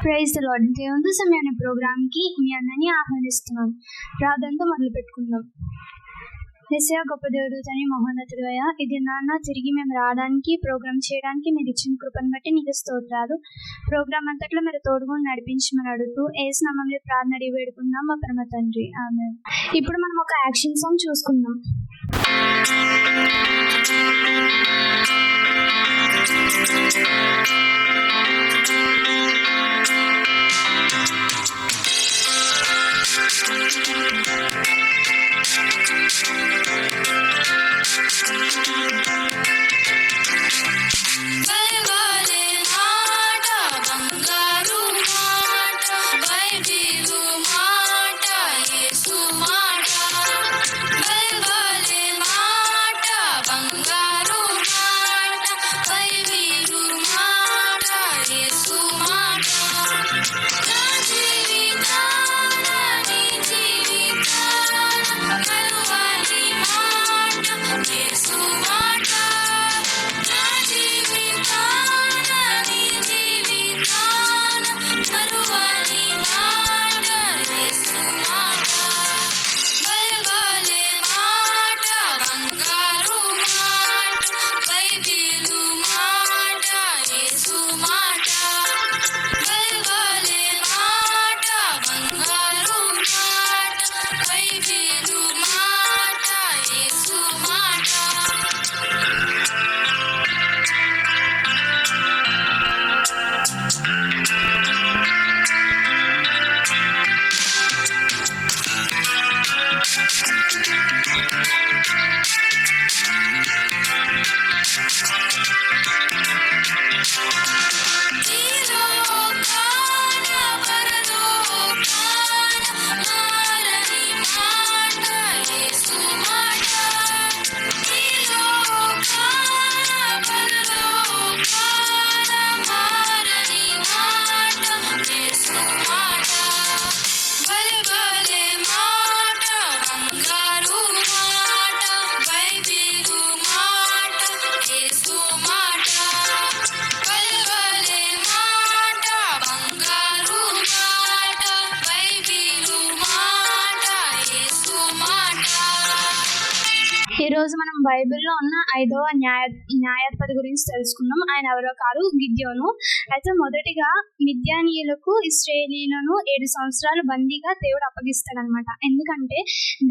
Praise the lord. దేవుని సమయాన్ని ప్రోగ్రామ్కి మీ అందరినీ ఆహ్వానిస్తున్నాం. ప్రార్థనతో మొదలు పెట్టుకుందాం. యేసయ్య గొప్ప దేవుడు, తండ్రి మహోన్నతుడు అయ్యా, ఇది నాన్న తిరిగి మేము రావడానికి ప్రోగ్రామ్ చేయడానికి మీరు ఇచ్చిన కృపను బట్టి నీకు స్తోత్రాలు. ప్రోగ్రామ్ అంతట్లో మీరు తోడుగా నడిపించమని అడుగుతూ యేసు నామములో ప్రార్థన అడిగి వేడుకుందాం మా పరమ తండ్రి, ఆమేన్. ఇప్పుడు మనం ఒక యాక్షన్ సాంగ్ చూసుకుందాం. ఈ రోజు మనం బైబిల్లో ఉన్న 5వ న్యాయాధిపతి గురించి తెలుసుకుందాం. ఆయన ఎవరో కాదు, గిద్యోను. అయితే మొదటిగా మిద్యానీయులకు ఇశ్రాయేలీయులను 7 సంవత్సరాలు బందీగా దేవుడు అప్పగిస్తాడనమాట. ఎందుకంటే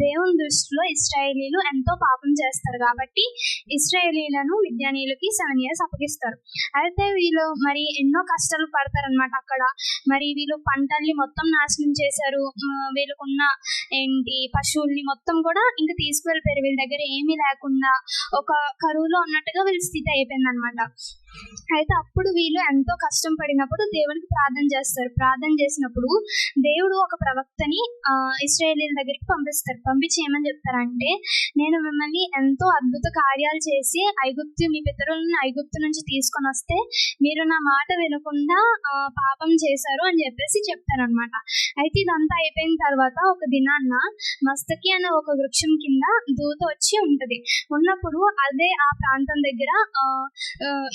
దేవుని దృష్టిలో ఇశ్రాయేలీయులు ఎంతో పాపం చేస్తారు కాబట్టి ఇశ్రాయేలీయులను మిద్యానీయులకి 7 years అప్పగిస్తారు. అయితే వీళ్ళు మరి ఎన్నో కష్టాలు పడతారనమాట. అక్కడ మరి వీళ్ళు పంటల్ని మొత్తం నాశనం చేశారు. వీళ్ళకున్న పశువుల్ని మొత్తం కూడా ఇంకా తీసుకువెళ్ళిపోయారు. వీళ్ళ దగ్గర ఏమీ లేకుండా ఒక కరువులో ఉన్నట్టుగా వీళ్ళ స్థితి అయిపోయింది అనమాట. అయితే అప్పుడు వీళ్ళు ఎంతో కష్టం పడినప్పుడు దేవునికి ప్రార్థన చేస్తారు. ప్రార్థన చేసినప్పుడు దేవుడు ఒక ప్రవక్తని ఇశ్రాయేలీయుల దగ్గరికి పంపిస్తారు. పంపించి ఏమని చెప్తారంటే, నేను మిమ్మల్ని ఎంతో అద్భుత కార్యాలు చేసి మీ పితరులను ఐగుప్తు నుంచి తీసుకొని వస్తే మీరు నా మాట వినకుండా పాపం చేశారు అని చెప్పేసి చెప్తారనమాట. అయితే ఇదంతా అయిపోయిన తర్వాత ఒక దినాన్న మస్తకి అనే ఒక వృక్షం కింద దూత వచ్చి ఉంటది. ఉన్నప్పుడు అదే ఆ ప్రాంతం దగ్గర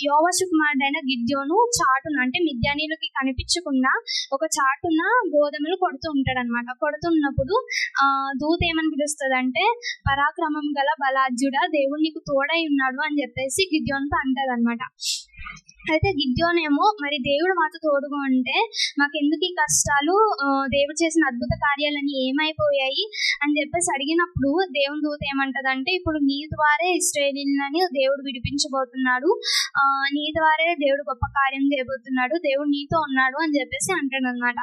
యోవాషు కుమారుడైన గిద్యోను చాటున, అంటే మిద్యానీయులకి కనిపించకుండా ఒక చాటున గోధుమలు కొడుతూ ఉంటాడు అనమాట. కొడుతున్నప్పుడు దూత ఏమని పిలుస్తుంది అంటే, పరాక్రమం గల బలాజ్యుడా, దేవుడు నీకు తోడై ఉన్నాడు అని చెప్పేసి గిద్యోనుతో అంటది అనమాట. అయితే గిద్యోనేమో, మరి దేవుడు మాతో తోడుగా ఉంటే మాకెందుకు ఈ కష్టాలు, దేవుడు చేసిన అద్భుత కార్యాలన్నీ ఏమైపోయాయి అని చెప్పేసి అడిగినప్పుడు దేవుని దూత ఏమంటదంటే, ఇప్పుడు నీ ద్వారే ఇశ్రాయేలీయులని దేవుడు విడిపించబోతున్నాడు, నీ ద్వారే దేవుడు గొప్ప కార్యం చేయబోతున్నాడు, దేవుడు నీతో ఉన్నాడు అని చెప్పేసి అంటాడు అనమాట.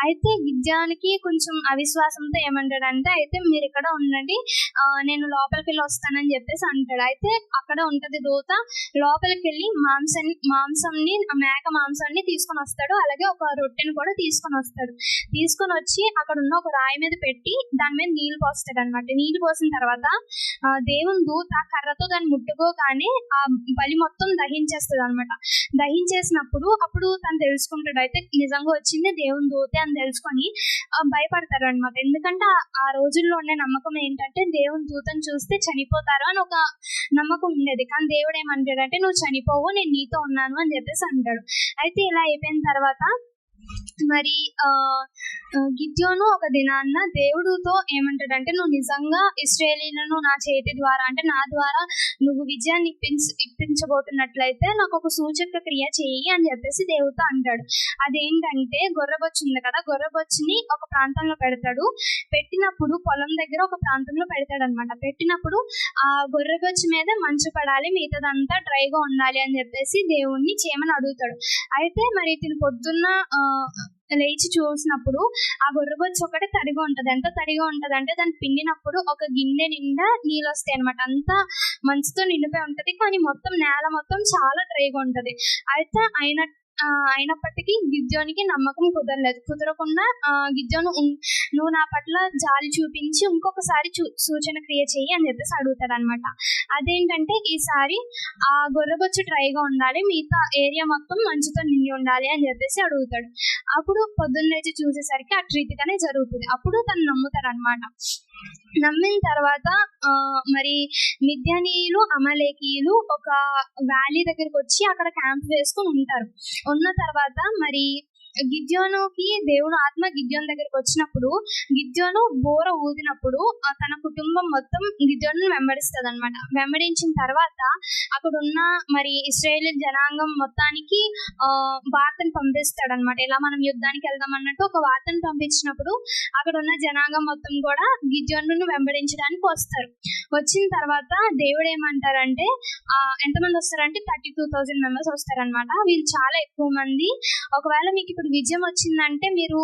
అయితే గిద్యోనికి కొంచెం అవిశ్వాసంతో ఏమంటాడంటే, అయితే మీరు ఇక్కడ ఉండండి, నేను లోపలికి వెళ్ళి వస్తానని చెప్పేసి అంటాడు. అయితే అక్కడ ఉంటది దూత, లోపలికి వెళ్ళి మేక మాంసాన్ని తీసుకొని వస్తాడు. అలాగే ఒక రొట్టెను కూడా తీసుకొని వస్తాడు. తీసుకొని వచ్చి అక్కడ ఉన్న ఒక రాయి మీద పెట్టి దాని మీద నీళ్లు పోస్తాడు అనమాట. నీళ్లు పోసిన తర్వాత దేవుని దూత కర్రతో దాన్ని ముట్టుకోగానే ఆ బలి మొత్తం దహించేస్తుంది అనమాట. దహించేసినప్పుడు అప్పుడు తను తెలుసుకుంటాడు, అయితే నిజంగా వచ్చింది దేవుని దూతే అని తెలుసుకొని భయపడతారు అనమాట. ఎందుకంటే ఆ రోజుల్లో ఉండే నమ్మకం ఏంటంటే దేవుని దూతను చూస్తే చనిపోతారు అని ఒక నమ్మకం ఉండేది. కానీ దేవుడు ఏమంటాడంటే, నువ్వు చనిపోవు, నేను నీతో ఉన్నాను అని చెప్పేసి అంటాడు. అయితే ఇలా అయిపోయిన తర్వాత మరి గిద్యోను ఒక దినాన్న దేవుడితో ఏమంటాడంటే, నువ్వు నిజంగా ఇశ్రాయేలీయులను నా చేతి ద్వారా అంటే నా ద్వారా నువ్వు విజయాన్ని ఇప్పించబోతున్నట్లయితే నాకు ఒక సూచక క్రియ చెయ్యి అని చెప్పేసి దేవుడితో అంటాడు. అదేంటంటే గొర్రెబొచ్చు ఉంది కదా, గొర్రెబొచ్చుని ఒక ప్రాంతంలో పెడతాడు. పెట్టినప్పుడు పొలం దగ్గర ఒక ప్రాంతంలో పెడతాడు అనమాట. పెట్టినప్పుడు ఆ గొర్రెబొచ్చు మీద మంచు పడాలి, మిగతాదంతా డ్రైగా ఉండాలి అని చెప్పేసి దేవుణ్ణి చేయమని అడుగుతాడు. అయితే మరి తిని పొద్దున్న లేచి చూసినప్పుడు ఆ గొర్రెబొచ్చు ఒకటి తడిగా ఉంటది. ఎంత తడిగా ఉంటది అంటే దాన్ని పిండినప్పుడు ఒక గిన్నె నిండా నీళ్ళు వస్తాయి అనమాట. అంతా మంచుతో నిండిపోయి ఉంటది, కానీ మొత్తం నేల మొత్తం చాలా డ్రైగా ఉంటది. అయితే అయినప్పటికీ గిద్యోనికి నమ్మకం కుదరకుండా గిద్యోను నువ్వు నా పట్ల జాలి చూపించి ఇంకొకసారి సూచన క్రియ చెయ్యి అని చెప్పేసి అడుగుతాడు అనమాట. అదేంటంటే ఈసారి ఆ గొర్రెబొచ్చు డ్రైగా ఉండాలి, మిగతా ఏరియా మొత్తం మంచుతో నిండి ఉండాలి అని చెప్పేసి అడుగుతాడు. అప్పుడు పొద్దున్న లేచి చూసేసరికి అటు రీతిగానే జరుగుతుంది. అప్పుడు తను నమ్ముతాడు అనమాట. నమ్మిన తర్వాత మరి మిద్యానీయులు అమలేకీయులు ఒక వ్యాలీ దగ్గరికి వచ్చి అక్కడ క్యాంప్ వేసుకుని ఉంటారు. ఉన్న తర్వాత మరి గిద్యోనుకి దేవుడు ఆత్మ గిద్యోను దగ్గరికి వచ్చినప్పుడు గిద్యోను బోర ఊదినప్పుడు తన కుటుంబం మొత్తం గిద్యోను వెంబడిస్తుంది అనమాట. వెంబడించిన తర్వాత అక్కడ ఉన్న మరి ఇశ్రాయేలు జనాంగం మొత్తానికి వార్తను పంపిస్తాడు అనమాట. ఇలా మనం యుద్ధానికి వెళ్దాం అన్నట్టు ఒక వార్తను పంపించినప్పుడు అక్కడ ఉన్న జనాంగం మొత్తం కూడా గిద్యోనును వెంబడించడానికి వస్తారు. వచ్చిన తర్వాత దేవుడు ఏమంటారంటే ఎంతమంది వస్తారంటే 32,000 మెంబర్స్ వస్తారనమాట. వీళ్ళు చాలా ఎక్కువ మంది. ఒకవేళ మీకు ఇప్పుడు విజయం వచ్చిందంటే మీరు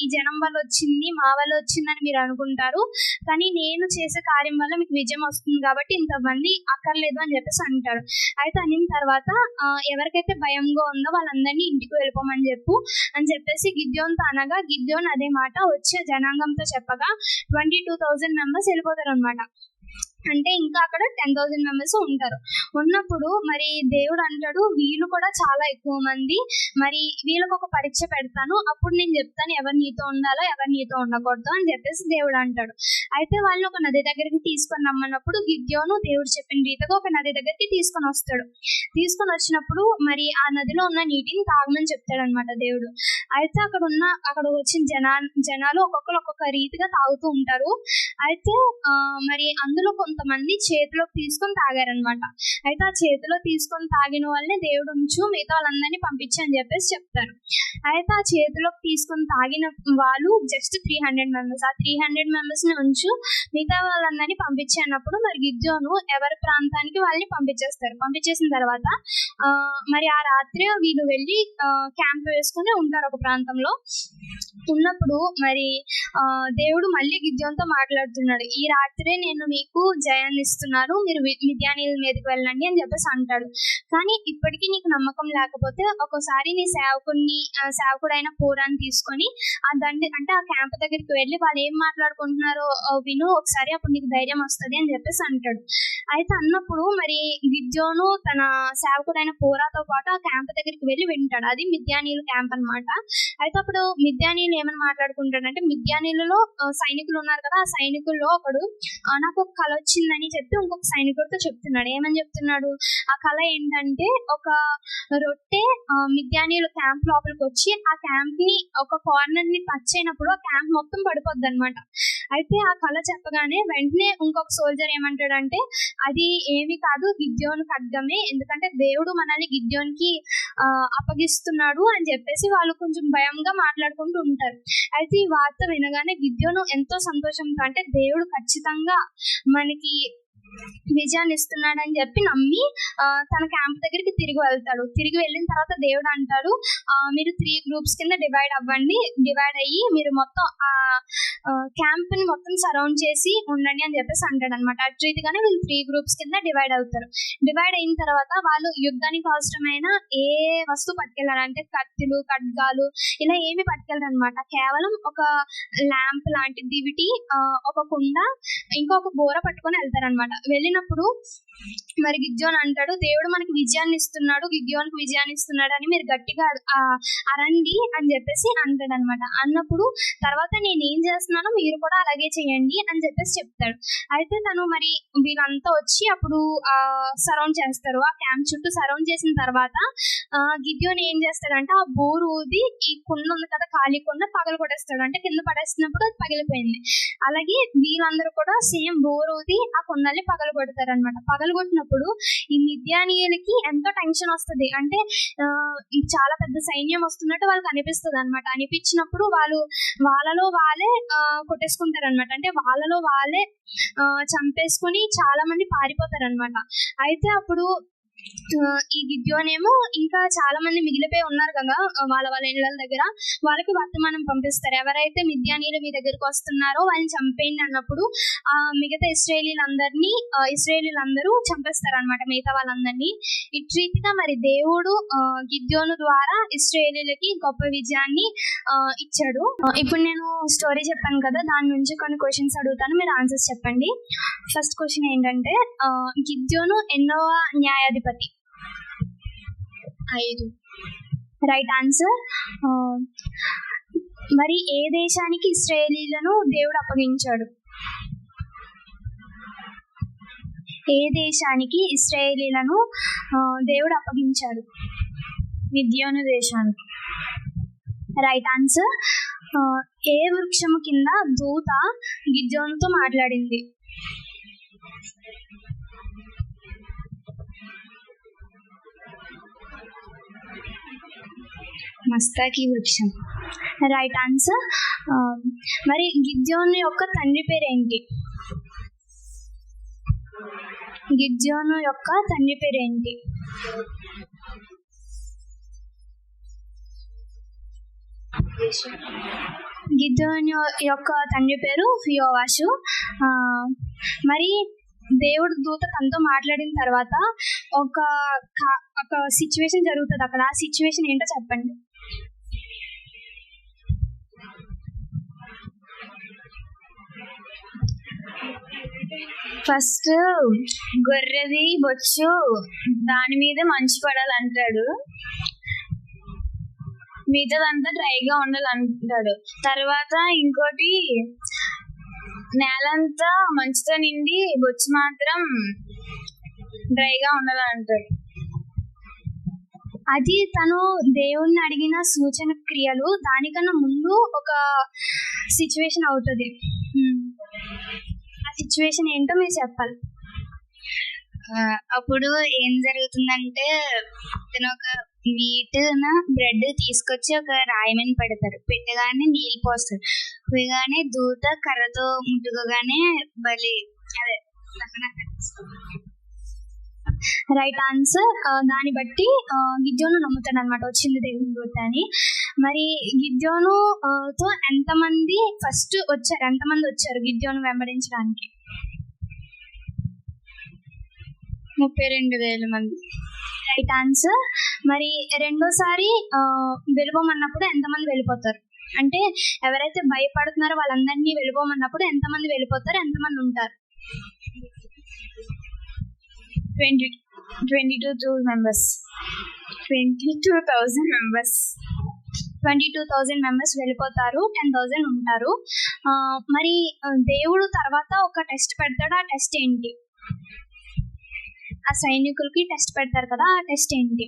ఈ జనం వల్ల వచ్చింది, మా వల్ల వచ్చిందని మీరు అనుకుంటారు, కానీ నేను చేసే కార్యం వల్ల మీకు విజయం వస్తుంది కాబట్టి ఇంతమంది అక్కర్లేదు అని చెప్పేసి అంటాడు. అయితే అనిన తర్వాత ఎవరికైతే భయంగా ఉందో వాళ్ళందరినీ ఇంటికి వెళ్ళిపోమని చెప్పేసి గిద్యోన్తో అనగా గిద్యోన్ అదే మాట వచ్చే జనాంగంతో చెప్పగా 22,000 మెంబర్స్ వెళ్ళిపోతారు అనమాట. అంటే ఇంకా అక్కడ 10,000 మెంబర్స్ ఉంటారు. ఉన్నప్పుడు మరి దేవుడు అంటాడు, వీళ్ళు కూడా చాలా ఎక్కువ మంది, మరి వీళ్ళకి ఒక పరీక్ష పెడతాను, అప్పుడు నేను చెప్తాను ఎవరు నీతో ఉండాలో ఎవరు నీతో ఉండకూడదు అని చెప్పేసి దేవుడు అంటాడు. అయితే వాళ్ళని ఒక నది దగ్గరికి తీసుకొని రమ్మన్నప్పుడు గిద్యోను దేవుడు చెప్పిన రీతిగా ఒక నది దగ్గరికి తీసుకొని వస్తాడు. తీసుకొని వచ్చినప్పుడు మరి ఆ నదిలో ఉన్న నీటిని తాగమని చెప్తాడు అనమాట దేవుడు. అయితే అక్కడ వచ్చిన జనాలు ఒక్కొక్కరు ఒక్కొక్క రీతిగా తాగుతూ ఉంటారు. అయితే మరి అందులో కొంతమంది చేతిలోకి తీసుకొని తాగారనమాట. అయితే ఆ చేతిలో తీసుకొని తాగిన వాళ్ళని దేవుడు ఉంచు, మిగతా వాళ్ళందరినీ పంపించి అని చెప్పేసి చెప్తారు. అయితే ఆ చేతిలోకి తీసుకొని తాగిన వాళ్ళు జస్ట్ 300 మెంబర్స్. ఆ 300 మెంబర్స్ ని ఉంచు, మిగతా వాళ్ళందరినీ పంపించి అన్నప్పుడు మరి గిద్యోను ఎవరి ప్రాంతానికి వాళ్ళని పంపించేస్తారు. పంపించేసిన తర్వాత మరి ఆ రాత్రి వీళ్ళు వెళ్ళి క్యాంప్ వేసుకుని ఉంటారు ఒక ప్రాంతంలో. ఉన్నప్పుడు మరి దేవుడు మళ్ళీ గిద్యోనుతో మాట్లాడుతున్నాడు. ఈ రాత్రే నేను మీకు జయాన్ని ఇస్తున్నాను, మీరు మిద్యానీయుల మీదకి వెళ్ళండి అని చెప్పేసి అంటాడు. కానీ ఇప్పటికీ నీకు నమ్మకం లేకపోతే ఒకసారి నీ సేవకుడైన పూరాన్ని తీసుకొని అంటే ఆ క్యాంప్ దగ్గరికి వెళ్ళి వాళ్ళు ఏం మాట్లాడుకుంటున్నారో విను ఒకసారి, అప్పుడు నీకు ధైర్యం వస్తుంది అని చెప్పేసి అంటాడు. అయితే అన్నప్పుడు మరి గిద్యోను తన సేవకుడైన పూరాతో పాటు ఆ క్యాంప్ దగ్గరికి వెళ్ళి వింటాడు. అది మిద్యానీయుల క్యాంప్ అనమాట. అయితే అప్పుడు మిద్యానీయులు ఏమని మాట్లాడుకుంటాడంటే, మిద్యానీయులలో సైనికులు ఉన్నారు కదా, ఆ సైనికుల్లో ఒకడు నాకు ఒక కళ వచ్చిందని చెప్పి ఇంకొక సైనికుడితో చెప్తున్నాడు. ఏమని చెప్తున్నాడు? ఆ కళ ఏంటంటే ఒక రొట్టె మిద్యానీయుల క్యాంప్ లోపలికి వచ్చి ఆ క్యాంప్ ని ఒక కార్నర్ ని టచ్ అయినప్పుడు ఆ క్యాంప్ మొత్తం పడిపోద్ది అనమాట. అయితే ఆ కళ చెప్పగానే వెంటనే ఇంకొక సోల్జర్ ఏమంటాడంటే, అది ఏమి కాదు, గిద్యోను ఖడ్గమే, ఎందుకంటే దేవుడు మనల్ని గిద్యోనికి అప్పగిస్తున్నాడు అని చెప్పేసి వాళ్ళు కొంచెం భయంగా మాట్లాడుకుంటూ ఉంటారు. అయితే ఈ వార్త వినగానే గిద్యోను ఎంతో సంతోషంతో, అంటే దేవుడు ఖచ్చితంగా మనకి విజయాన్ని ఇస్తున్నాడని చెప్పి నమ్మి తన క్యాంప్ దగ్గరికి తిరిగి వెళ్తాడు. తిరిగి వెళ్ళిన తర్వాత దేవుడు అంటాడు, మీరు 3 గ్రూప్స్ కింద డివైడ్ అయ్యి మీరు మొత్తం క్యాంప్ ని మొత్తం సరౌండ్ చేసి ఉండండి అని చెప్పేసి అంటాడు అనమాట. అటు రీతిగానే వీళ్ళు 3 గ్రూప్స్ కింద డివైడ్ అవుతారు. డివైడ్ అయిన తర్వాత వాళ్ళు యుద్ధానికి అవసరమైన ఏ వస్తువు పట్టుకెళ్ళాలంటే కత్తులు, ఖడ్గాలు ఇలా ఏమి పట్టుకెళ్ళరు అనమాట. కేవలం ఒక ల్యాంప్ లాంటి దివిటి, ఒక కుండ, ఇంకొక బోర పట్టుకొని వెళ్తారనమాట. వెళ్ళినప్పుడు మరి గిద్యోను అంటాడు, దేవుడు మనకి విజయాన్ని ఇస్తున్నాడు, గిద్యోనికి విజయాన్ని ఇస్తున్నాడు అని మీరు గట్టిగా అరండి అని చెప్పేసి అంటాడు అనమాట. అన్నప్పుడు తర్వాత నేను ఏం చేస్తున్నానో మీరు కూడా అలాగే చేయండి అని చెప్పేసి చెప్తాడు. అయితే తను మరి వీళ్ళంతా వచ్చి అప్పుడు సరౌండ్ చేస్తారు. ఆ క్యాంప్ చుట్టూ సరౌండ్ చేసిన తర్వాత గిద్యోను ఏం చేస్తాడంటే ఆ బోరు ఊది ఈ కుండ ఉంది కదా, ఖాళీ కుండ పగల కొట్టేస్తాడు. అంటే కింద పడేసినప్పుడు అది పగిలిపోయింది. అలాగే వీళ్ళందరూ కూడా సేమ్ బోరు ఊది ఆ కుండల్ని పగల కొడతారు అనమాట. పగలగొట్టినప్పుడు ఈ మిద్యానీయులకి ఎంతో టెన్షన్ వస్తుంది. అంటే చాలా పెద్ద సైన్యం వస్తున్నట్టు వాళ్ళకి అనిపిస్తుంది అనమాట. అనిపించినప్పుడు వాళ్ళలో వాళ్ళే కొట్టేసుకుంటారు అనమాట. అంటే వాళ్ళలో వాళ్ళే చంపేసుకొని చాలా మంది పారిపోతారు అనమాట. అయితే అప్పుడు ఈ గిద్యోనేమో ఇంకా చాలా మంది మిగిలిపోయి ఉన్నారు కదా వాళ్ళ ఇళ్ళ దగ్గర, వాళ్ళకి వర్తమానం పంపిస్తారు. ఎవరైతే మిద్యానీయులు మీ దగ్గరకు వస్తున్నారో వాళ్ళని చంపేయండి అన్నప్పుడు మిగతా ఇశ్రాయేలీలందరూ చంపేస్తారు అనమాట మిగతా వాళ్ళందరినీ. ఇటు రీతిగా మరి దేవుడు గిద్యోను ద్వారా ఇశ్రాయేలీలకి గొప్ప విజయాన్ని ఇచ్చాడు. ఇప్పుడు నేను స్టోరీ చెప్పాను కదా, దాని నుంచి కొన్ని క్వశ్చన్స్ అడుగుతాను, మీరు ఆన్సర్స్ చెప్పండి. ఫస్ట్ క్వశ్చన్ ఏంటంటే, గిద్యోను ఎన్నవ న్యాయాధిపతి? 5. Right answer. మరి ఏ దేశానికి ఇశ్రాయేలీలను దేవుడు అప్పగించాడు? ఏ దేశానికి ఇశ్రాయేలీలను దేవుడు అప్పగించాడు? మిద్యాను దేశానికి. Right answer. ఏ వృక్షము కింద దూత గిద్యోనుతో మాట్లాడింది? మస్తాకి వృక్షం. Right answer. మరి గిద్యోను యొక్క తండ్రి పేరు ఏంటి? గిద్యోను యొక్క తండ్రి పేరు ఏంటి? గిద్యోను యొక్క తండ్రి పేరు యోవాషు. మరి దేవుడు దూత తనతో మాట్లాడిన తర్వాత ఒక సిచ్యువేషన్ జరుగుతుంది అక్కడ. ఆ సిచ్యువేషన్ ఏంటో చెప్పండి. ఫస్ట్ గొర్రెది బొచ్చు దాని మీద మంచు పడాలంటాడు, మిగతాదంతా డ్రైగా ఉండాలంటాడు. తర్వాత ఇంకోటి నేలంతా మంచుతో నిండి బొచ్చు మాత్రం డ్రైగా ఉండాలంటాడు. అది తను దేవుణ్ణి అడిగిన సూచన క్రియలు. దానికన్నా ముందు ఒక సిచ్యువేషన్ అవుతుంది. ఆ సిచ్యువేషన్ ఏంటో మీరు చెప్పాలి. అప్పుడు ఏం జరుగుతుందంటే, తను ఒక వీట్ బ్రెడ్ తీసుకొచ్చి ఒక రాయి మీద పెడతారు. పెట్టగానే నీళ్ళు పోస్తారు. పోయగానే దూత కర్రతో ముట్టుకోగానే బలి అదే. Right answer. దాన్ని బట్టి గిద్యోను నమ్ముతాడు అనమాట వచ్చింది దేవుని దూత అని. మరి గిద్యోను తో ఎంతమంది ఫస్ట్ వచ్చారు? ఎంతమంది వచ్చారు గిద్యోను వెంబడించడానికి? 32,000 మంది. Right answer. మరి రెండోసారి వెళ్ళిపోమన్నప్పుడు ఎంతమంది వెళ్ళిపోతారు? అంటే ఎవరైతే భయపడుతున్నారో వాళ్ళందరినీ వెళ్ళిపోమన్నప్పుడు ఎంతమంది వెళ్ళిపోతారు, ఎంతమంది ఉంటారు? 22,000 members. 22,000 members. 22,000 మెంబర్స్ వెళ్ళిపోతారు, 10,000 ఉంటారు. మరి దేవుడు తర్వాత ఒక టెస్ట్ పెడతాడు. ఆ టెస్ట్ ఏంటి? ఆ సైనికులకి టెస్ట్ పెడతారు కదా, ఆ టెస్ట్ ఏంటి?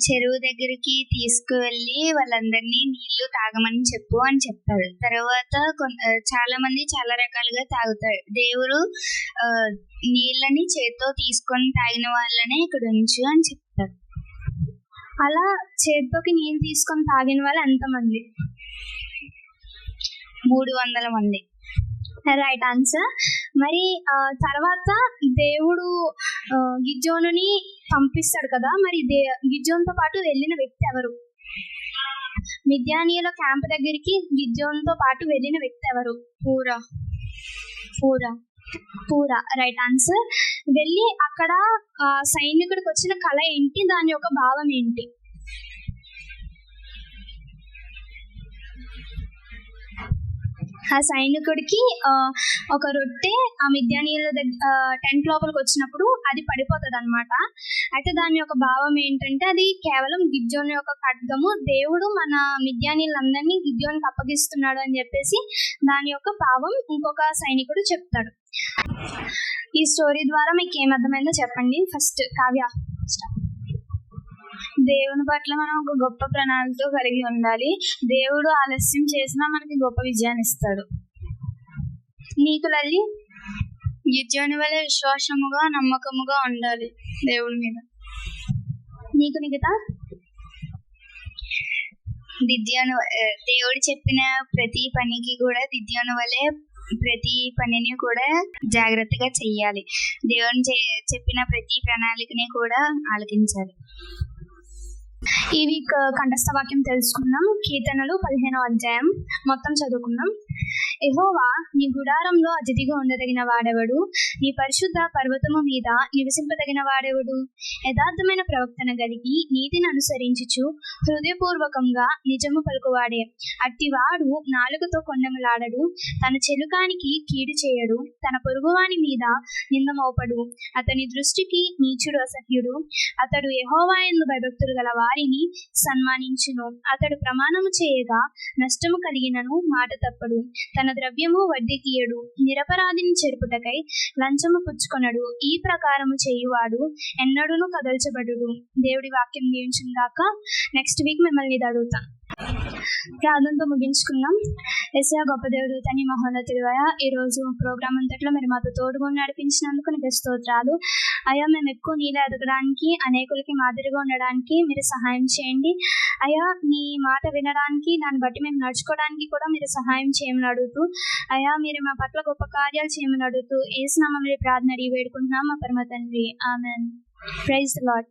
చెరువు దగ్గరికి తీసుకువెళ్ళి వాళ్ళందరినీ నీళ్లు తాగమని చెప్పు అని చెప్తాడు. తర్వాత చాలా మంది చాలా రకాలుగా తాగుతాడు. దేవుడు నీళ్ళని చేత్తో తీసుకొని తాగిన వాళ్ళనే ఇక్కడ ఉంచు అని చెప్తాడు. అలా చేత్తోకి నీళ్ళు తీసుకొని తాగిన వాళ్ళు ఎంతమంది? 300 మంది. Right answer. మరి తర్వాత దేవుడు గిద్యోనుని పంపిస్తాడు కదా, మరి గిద్యోనుతో పాటు వెళ్ళిన వ్యక్తి ఎవరు? మిద్యానీయుల క్యాంప్ దగ్గరికి గిద్యోనుతో పాటు వెళ్ళిన వ్యక్తి ఎవరు? పూరా. Right answer. వెళ్ళి అక్కడ సైనికుడికి వచ్చిన కళ ఏంటి, దాని యొక్క భావం ఏంటి? ఆ సైనికుడికి ఒక రొట్టె ఆ మిద్యానీయుల టెంట్ లోపలికి వచ్చినప్పుడు అది పడిపోతుంది అనమాట. అయితే దాని యొక్క భావం ఏంటంటే అది కేవలం గిద్యోను యొక్క ఖడ్గము, దేవుడు మన మిద్యానీయులందరినీ గిద్యోనికి అప్పగిస్తున్నాడు అని చెప్పేసి దాని యొక్క భావం ఇంకొక సైనికుడు చెప్తాడు. ఈ స్టోరీ ద్వారా మీకు ఏమర్థమైందో చెప్పండి. ఫస్ట్ కావ్య. దేవుని పట్ల మనం ఒక గొప్ప ప్రణాళికతో కలిగి ఉండాలి. దేవుడు ఆలస్యం చేసినా మనకి గొప్ప విజయాన్ని ఇస్తాడు. నీకు లల్లి? గిద్యోని వలె విశ్వాసముగా నమ్మకముగా ఉండాలి దేవుడి మీద. నీకు నిగిత? దేవుడు చెప్పిన ప్రతి పనికి కూడా గిద్యోని వలె ప్రతి పనిని కూడా జాగ్రత్తగా చెయ్యాలి. దేవుని చెప్పిన ప్రతి ప్రణాళికని కూడా ఆలకించాలి. ఈ వీక్ కంఠస్థ వాక్యం తెలుసుకుందాం. కీర్తనలు 15వ అధ్యాయం మొత్తం చదువుకుందాం. యెహోవా, నీ గుడారంలో అతిథిగా ఉండదగిన వాడెవడు? నీ పరిశుద్ధ పర్వతము మీద నివసింపదగిన వాడెవడు? యథార్థమైన ప్రవక్తన కలిగి నీతిని అనుసరించుచు హృదయపూర్వకంగా నిజము పలుకువాడే. అట్టివాడు నాలుకతో కొండములాడడు, తన చెలుకానికి కీడు చేయడు, తన పొరుగువాని మీద నింద మోపడు. అతని దృష్టికి నీచుడు అసహ్యుడు. అతడు యెహోవా యందు భయభక్తులు గల వారిని సన్మానించును. అతడు ప్రమాణము చేయగా నష్టము కలిగినను మాట తప్పడు. తన ద్రవ్యము వడ్డీకియడు. నిరపరాధిని చెరుపుటకై లంచము పుచ్చుకొనడు. ఈ ప్రకారము చేయువాడు ఎన్నడూను కదల్చబడుడు. దేవుడి వాక్యం దీవించుగాక. నెక్స్ట్ వీక్ మిమ్మల్ని ఇది అడుగుతాను. ప్రార్థనతో ముగించుకుందాం. యేసయ్య గొప్ప దేవుడు, తని మహోన్నతుడివయ్య, ఈరోజు ప్రోగ్రామ్ అంతట్లో మీరు మాతో తోడుగా నడిపించినందుకు నీకు స్తోత్రాలు. అయ్యా, మేము ఎక్కువ నీళ్ళు ఎదగడానికి, అనేకులకి మాదిరిగా ఉండడానికి మీరు సహాయం చేయండి. అయ్యా, నీ మాట వినడానికి, దాన్ని బట్టి మేము నడుచుకోవడానికి కూడా మీరు సహాయం చేయమని అడుగుతూ, అయ్యా మీరు మా పట్ల గొప్ప కార్యాలు చేయమని అడుగుతూ యేసు నామములో ప్రార్థన అడిగి వేడుకుంటున్నాం మా పరమ తండ్రి. ఆమెన్. Praise the lord.